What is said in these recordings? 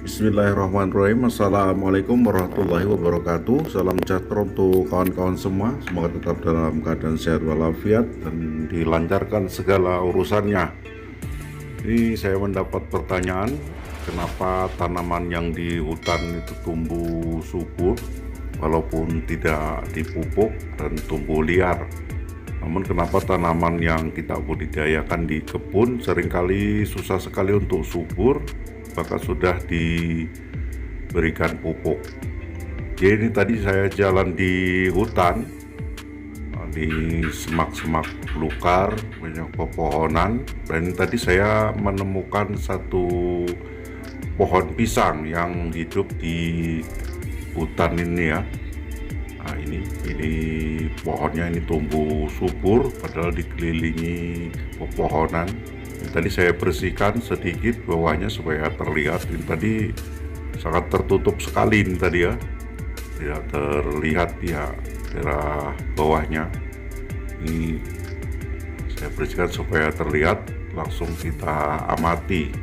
Bismillahirrahmanirrahim. Assalamualaikum warahmatullahi wabarakatuh. Salam sejahtera untuk kawan-kawan semua. Semoga tetap dalam keadaan sehat walafiat dan dilancarkan segala urusannya. Ini saya mendapat pertanyaan, kenapa tanaman yang di hutan itu tumbuh subur walaupun tidak dipupuk dan tumbuh liar. Namun kenapa tanaman yang kita budidayakan di kebun seringkali susah sekali untuk subur, bahkan sudah diberikan pupuk. Jadi ini tadi saya jalan di hutan, di semak-semak belukar, banyak pepohonan, dan tadi saya menemukan satu pohon pisang yang hidup di hutan ini ya. Nah, ini pohonnya ini tumbuh subur padahal dikelilingi pepohonan. Tadi saya bersihkan sedikit bawahnya supaya terlihat. Ini tadi sangat tertutup sekali ini tadi ya, tidak terlihat ya daerah bawahnya. Ini saya bersihkan supaya terlihat, langsung kita amati.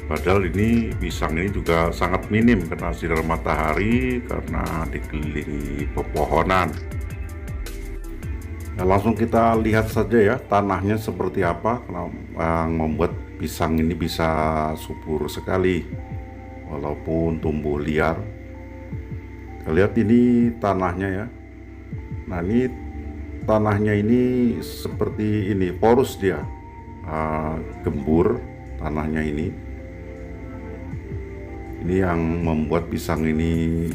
Padahal ini pisang ini juga sangat minim kena sinar matahari karena dikelilingi pepohonan. Nah, langsung kita lihat saja ya tanahnya seperti apa yang membuat pisang ini bisa subur sekali walaupun tumbuh liar. Kita lihat ini tanahnya ya. Nah, ini tanahnya ini seperti ini, porus dia, gembur tanahnya ini. Ini yang membuat pisang ini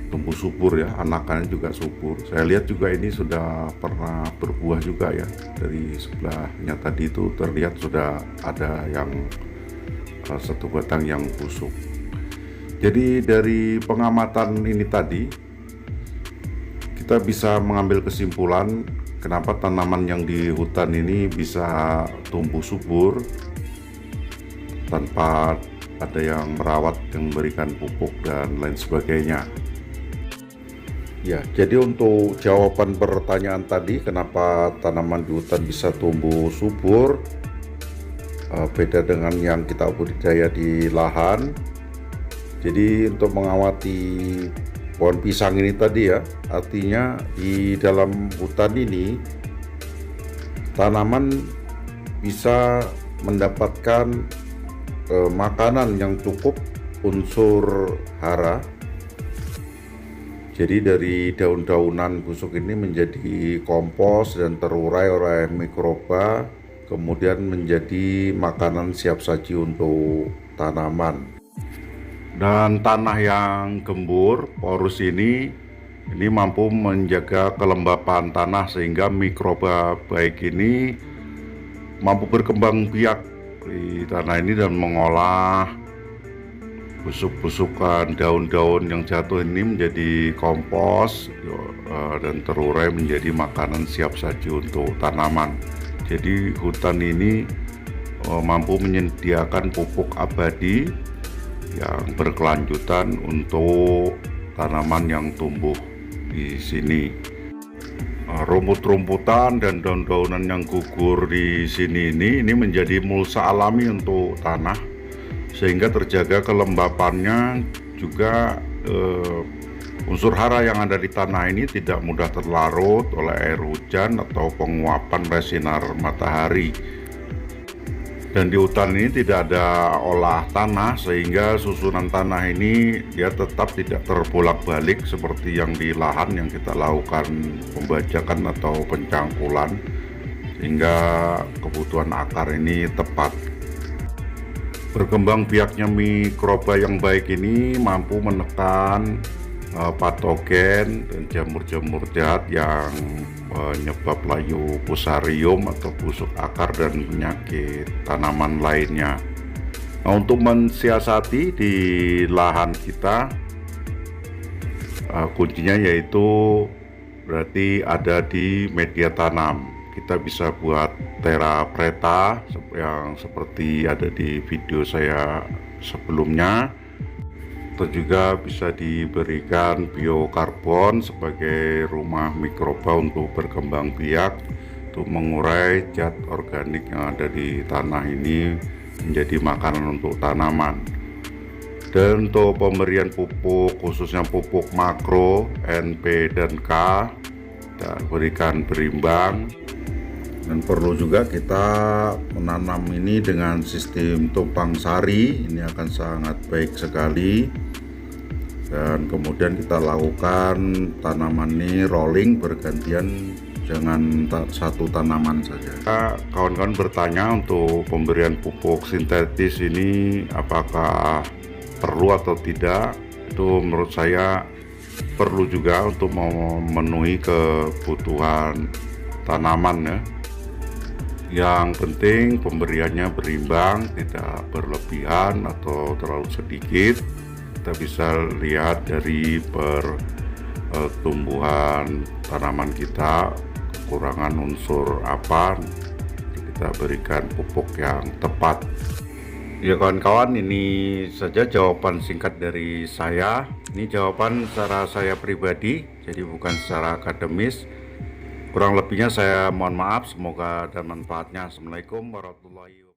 tumbuh subur ya, anakannya juga subur. Saya lihat juga ini sudah pernah berbuah juga ya. Dari sebelahnya tadi itu terlihat sudah ada yang satu batang yang busuk. Jadi dari pengamatan ini tadi kita bisa mengambil kesimpulan kenapa tanaman yang di hutan ini bisa tumbuh subur tanpa ada yang merawat, yang memberikan pupuk dan lain sebagainya. Ya, jadi untuk jawaban pertanyaan tadi, kenapa tanaman di hutan bisa tumbuh subur, beda dengan yang kita budidaya di lahan. Jadi untuk mengawati pohon pisang ini tadi ya, artinya di dalam hutan ini tanaman bisa mendapatkan makanan yang cukup unsur hara. Jadi dari daun-daunan busuk ini menjadi kompos dan terurai oleh mikroba, kemudian menjadi makanan siap saji untuk tanaman. Dan tanah yang gembur, porus ini mampu menjaga kelembapan tanah sehingga mikroba baik ini mampu berkembang biak di tanah ini dan mengolah busuk-busukan daun-daun yang jatuh ini menjadi kompos dan terurai menjadi makanan siap saji untuk tanaman. Jadi hutan ini mampu menyediakan pupuk abadi yang berkelanjutan untuk tanaman yang tumbuh di sini. Rumput-rumputan dan daun-daunan yang gugur di sini ini menjadi mulsa alami untuk tanah, sehingga terjaga kelembapannya. Juga unsur hara yang ada di tanah ini tidak mudah terlarut oleh air hujan atau penguapan sinar matahari. Dan di hutan ini tidak ada olah tanah, sehingga susunan tanah ini dia tetap tidak terbolak-balik seperti yang di lahan yang kita lakukan pembajakan atau pencangkulan, sehingga kebutuhan akar ini tepat. Berkembang biaknya mikroba yang baik ini mampu menekan patogen dan jamur-jamur jahat yang penyebab layu fusarium atau busuk akar dan penyakit tanaman lainnya. Nah, untuk mensiasati di lahan kita, kuncinya yaitu berarti ada di media tanam. Kita bisa buat Terra Preta yang seperti ada di video saya sebelumnya, atau juga bisa diberikan biokarbon sebagai rumah mikroba untuk berkembang biak, untuk mengurai zat organik yang ada di tanah ini menjadi makanan untuk tanaman. Dan untuk pemberian pupuk, khususnya pupuk makro N, P, dan K, kita berikan berimbang. Dan perlu juga kita menanam ini dengan sistem tumpang sari, ini akan sangat baik sekali. Dan kemudian kita lakukan tanaman ini rolling bergantian, jangan satu tanaman saja. Kawan-kawan bertanya untuk pemberian pupuk sintetis ini apakah perlu atau tidak. Itu menurut saya perlu juga untuk memenuhi kebutuhan tanaman ya. Yang penting pemberiannya berimbang, tidak berlebihan atau terlalu sedikit. Kita bisa lihat dari pertumbuhan tanaman kita kekurangan unsur apa, kita berikan pupuk yang tepat. Ya kawan-kawan, ini saja jawaban singkat dari saya. Ini jawaban secara saya pribadi, jadi bukan secara akademis. Kurang lebihnya saya mohon maaf, semoga ada manfaatnya. Assalamualaikum warahmatullahi wabarakatuh.